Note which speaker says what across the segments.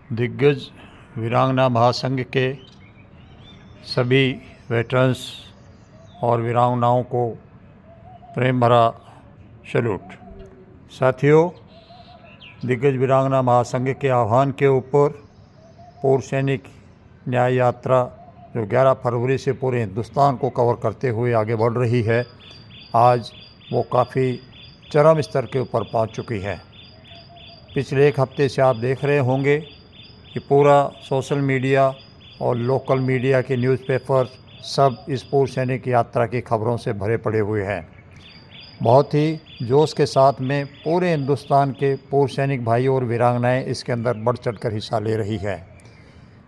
Speaker 1: दिग्गज वीरांगना महासंघ के सभी वेटरन्स और वीरांगनाओं को प्रेम भरा सैल्यूट। साथियों, दिग्गज वीरांगना महासंघ के आह्वान के ऊपर पूर्व सैनिक न्याय यात्रा जो 11 फरवरी से पूरे हिंदुस्तान को कवर करते हुए आगे बढ़ रही है, आज वो काफ़ी चरम स्तर के ऊपर पहुंच चुकी है। पिछले एक हफ्ते से आप देख रहे होंगे कि पूरा सोशल मीडिया और लोकल मीडिया के न्यूज़पेपर सब इस पूर्व सैनिक यात्रा की खबरों से भरे पड़े हुए हैं। बहुत ही जोश के साथ में पूरे हिंदुस्तान के पूर्व सैनिक भाई और वीरांगनाएं इसके अंदर बढ़ चढ़ कर हिस्सा ले रही है।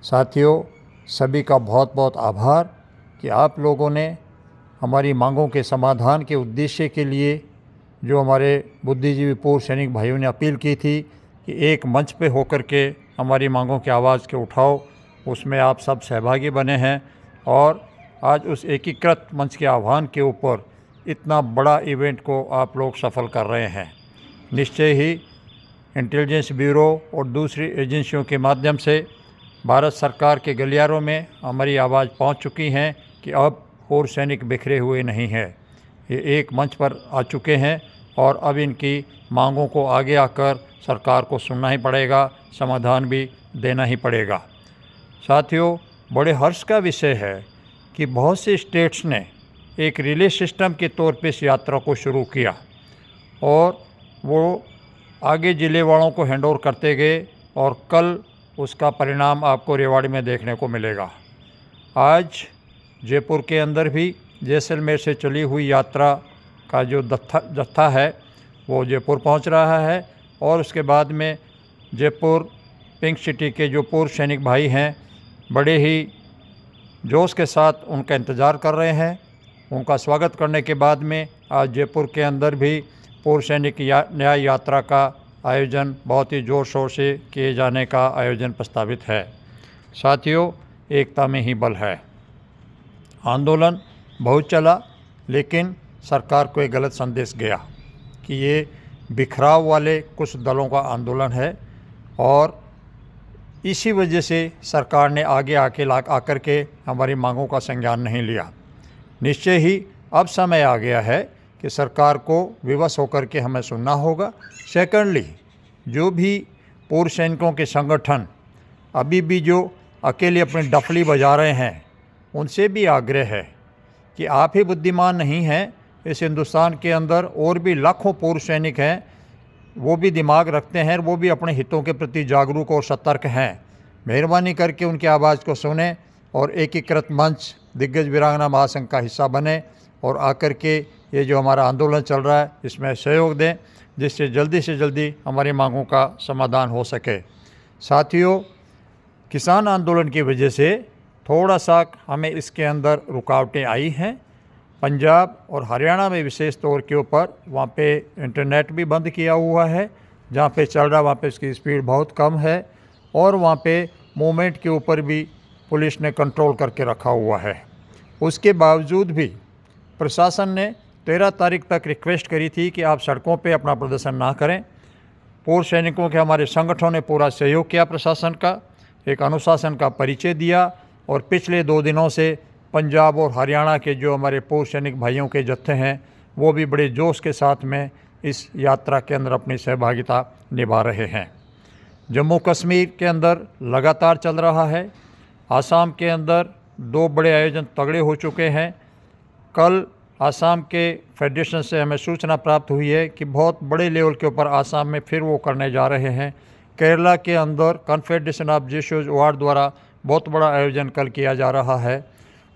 Speaker 1: साथियों, सभी का बहुत बहुत आभार कि आप लोगों ने हमारी मांगों के समाधान के उद्देश्य के लिए जो हमारे बुद्धिजीवी पूर्व सैनिक भाइयों ने अपील की थी कि एक मंच पे होकर के हमारी मांगों की आवाज़ के उठाओ, उसमें आप सब सहभागी बने हैं और आज उस एकीकृत मंच के आह्वान के ऊपर इतना बड़ा इवेंट को आप लोग सफल कर रहे हैं। निश्चय ही इंटेलिजेंस ब्यूरो और दूसरी एजेंसियों के माध्यम से भारत सरकार के गलियारों में हमारी आवाज़ पहुंच चुकी हैं कि अब पूर्व सैनिक बिखरे हुए नहीं हैं, ये एक मंच पर आ चुके हैं और अब इनकी मांगों को आगे आकर सरकार को सुनना ही पड़ेगा, समाधान भी देना ही पड़ेगा। साथियों, बड़े हर्ष का विषय है कि बहुत से स्टेट्स ने एक रिले सिस्टम के तौर पे इस यात्रा को शुरू किया और वो आगे ज़िले वालों को हैंड ओवर करते गए और कल उसका परिणाम आपको रेवाड़ी में देखने को मिलेगा। आज जयपुर के अंदर भी जैसलमेर से चली हुई यात्रा का जो जत्था है वो जयपुर पहुंच रहा है और उसके बाद में जयपुर पिंक सिटी के जो पूर्व सैनिक भाई हैं बड़े ही जोश के साथ उनका इंतज़ार कर रहे हैं। उनका स्वागत करने के बाद में आज जयपुर के अंदर भी पूर्व सैनिक न्याय यात्रा का आयोजन बहुत ही ज़ोर शोर से किए जाने का आयोजन प्रस्तावित है। साथियों, एकता में ही बल है। आंदोलन बहुत चला, लेकिन सरकार को एक गलत संदेश गया कि ये बिखराव वाले कुछ दलों का आंदोलन है और इसी वजह से सरकार ने आगे आकर के हमारी मांगों का संज्ञान नहीं लिया। निश्चय ही अब समय आ गया है कि सरकार को विवश होकर के हमें सुनना होगा। सेकंडली, जो भी पूर्व सैनिकों के संगठन अभी भी जो अकेले अपनी डफली बजा रहे हैं, उनसे भी आग्रह है कि आप ही बुद्धिमान नहीं हैं, इस हिंदुस्तान के अंदर और भी लाखों पूर्व सैनिक हैं, वो भी दिमाग रखते हैं, वो भी अपने हितों के प्रति जागरूक और सतर्क हैं। मेहरबानी करके उनकी आवाज़ को सुने और एकीकृत मंच दिग्गज वीरांगना महासंघ का हिस्सा बने और आकर के ये जो हमारा आंदोलन चल रहा है इसमें सहयोग दें, जिससे जल्दी से जल्दी हमारी मांगों का समाधान हो सके। साथियों, किसान आंदोलन की वजह से थोड़ा सा हमें इसके अंदर रुकावटें आई हैं। पंजाब और हरियाणा में विशेष तौर के ऊपर वहाँ पे इंटरनेट भी बंद किया हुआ है, जहाँ पे चल रहा वहाँ पे इसकी स्पीड बहुत कम है और वहाँ पे मूवमेंट के ऊपर भी पुलिस ने कंट्रोल करके रखा हुआ है। उसके बावजूद भी प्रशासन ने 13 तारीख तक रिक्वेस्ट करी थी कि आप सड़कों पे अपना प्रदर्शन ना करें। पूर्व सैनिकों के हमारे संगठनों ने पूरा सहयोग किया, प्रशासन का एक अनुशासन का परिचय दिया और पिछले 2 दिनों से पंजाब और हरियाणा के जो हमारे पूर्व सैनिक भाइयों के जत्थे हैं वो भी बड़े जोश के साथ में इस यात्रा के अंदर अपनी सहभागिता निभा रहे हैं। जम्मू कश्मीर के अंदर लगातार चल रहा है। आसाम के अंदर 2 बड़े आयोजन तगड़े हो चुके हैं। कल आसाम के फेडरेशन से हमें सूचना प्राप्त हुई है कि बहुत बड़े लेवल के ऊपर आसाम में फिर वो करने जा रहे हैं। केरला के अंदर कॉन्फेडरेशन ऑफ जेशोज अवार्ड द्वारा बहुत बड़ा आयोजन कल किया जा रहा है।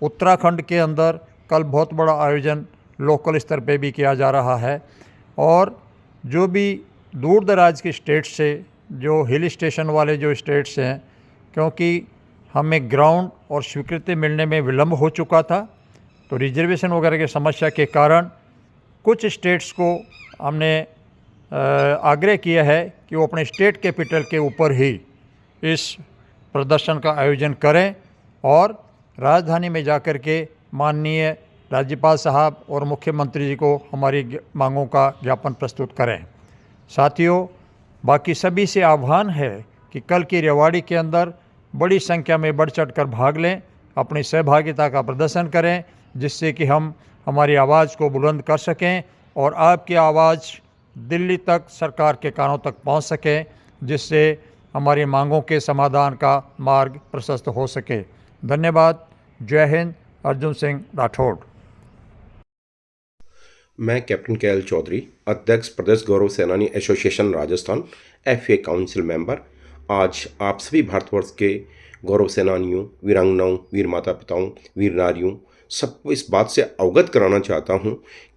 Speaker 1: उत्तराखंड के अंदर कल बहुत बड़ा आयोजन लोकल स्तर पे भी किया जा रहा है और जो भी दूर दराज के स्टेट से, जो हिल स्टेशन वाले जो स्टेट्स हैं, क्योंकि हमें ग्राउंड और स्वीकृति मिलने में विलम्ब हो चुका था, तो रिजर्वेशन वगैरह की समस्या के कारण कुछ स्टेट्स को हमने आग्रह किया है कि वो अपने स्टेट कैपिटल के ऊपर ही इस प्रदर्शन का आयोजन करें और राजधानी में जाकर के माननीय राज्यपाल साहब और मुख्यमंत्री जी को हमारी मांगों का ज्ञापन प्रस्तुत करें। साथियों, बाकी सभी से आह्वान है कि कल की रेवाड़ी के अंदर बड़ी संख्या में बढ़ चढ़ कर भाग लें, अपनी सहभागिता का प्रदर्शन करें, जिससे कि हम हमारी आवाज़ को बुलंद कर सकें और आपकी आवाज़ दिल्ली तक, सरकार के कानों तक पहुंच सके, जिससे हमारी मांगों के समाधान का मार्ग प्रशस्त हो सके। धन्यवाद। जय हिंद। अर्जुन सिंह राठौड़।
Speaker 2: मैं कैप्टन के.एल. चौधरी, अध्यक्ष प्रदेश गौरव सेनानी association Rajasthan, FA council member, आज आप सभी भारतवर्ष के गौरव सेनानियों, वीरांगनाओं, वीर माता पिताओं, वीर नारियों सबको इस बात से अवगत कराना चाहता हूं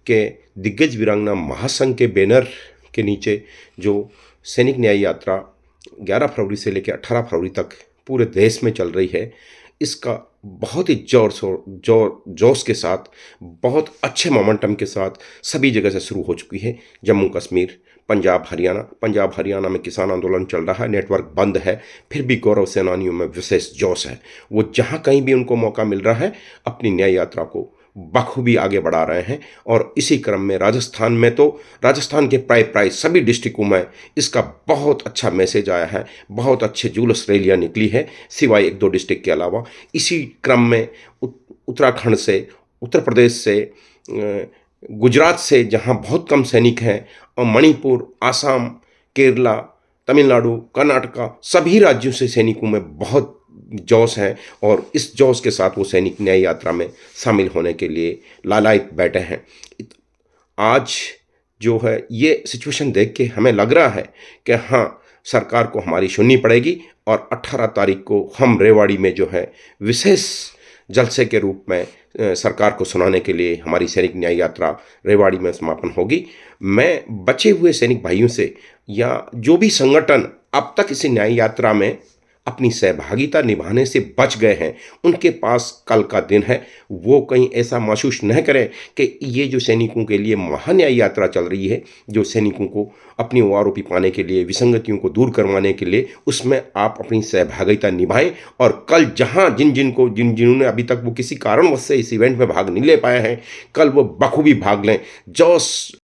Speaker 2: कि दिग्गज वीरांगना महासंघ के बैनर के नीचे जो सैनिक न्याय यात्रा 11 फरवरी से लेकर 18 फरवरी तक पूरे देश में चल रही है, इसका बहुत ही जोश के साथ, बहुत अच्छे मोमेंटम के साथ सभी जगह से शुरू हो चुकी है। जम्मू कश्मीर, पंजाब हरियाणा में किसान आंदोलन चल रहा है, नेटवर्क बंद है, फिर भी गौरव सेनानियों में विशेष जोश है। वो जहाँ कहीं भी उनको मौका मिल रहा है अपनी न्याय यात्रा को बखूबी आगे बढ़ा रहे हैं। और इसी क्रम में राजस्थान में तो राजस्थान के प्राय सभी डिस्ट्रिक्टों में इसका बहुत अच्छा मैसेज आया है, बहुत अच्छे जुलूस रैलियाँ निकली है, सिवाय 1-2 डिस्ट्रिक्ट के अलावा। इसी क्रम में उत्तराखंड से, उत्तर प्रदेश से, गुजरात से जहाँ बहुत कम सैनिक हैं, और मणिपुर, आसाम, केरला, तमिलनाडु, कर्नाटका सभी राज्यों से सैनिकों में बहुत जोश है और इस जोश के साथ वो सैनिक न्याय यात्रा में शामिल होने के लिए लालायित बैठे हैं। आज जो है ये सिचुएशन देख के हमें लग रहा है कि हाँ, सरकार को हमारी सुननी पड़ेगी और 18 तारीख को हम रेवाड़ी में जो है विशेष जलसे के रूप में सरकार को सुनाने के लिए हमारी सैनिक न्याय यात्रा रेवाड़ी में समापन होगी। मैं बचे हुए सैनिक भाइयों से या जो भी संगठन अब तक इस न्याय यात्रा में अपनी सहभागिता निभाने से बच गए हैं, उनके पास कल का दिन है। वो कहीं ऐसा महसूस न करें कि ये जो सैनिकों के लिए महान्याय यात्रा चल रही है, जो सैनिकों को अपनी ओआरओपी पाने के लिए, विसंगतियों को दूर करवाने के लिए, उसमें आप अपनी सहभागिता निभाएं। और कल जहां जिन्होंने अभी तक वो किसी कारणवश से इस इवेंट में भाग नहीं ले पाए हैं, कल वो बखूबी भाग लें। जोश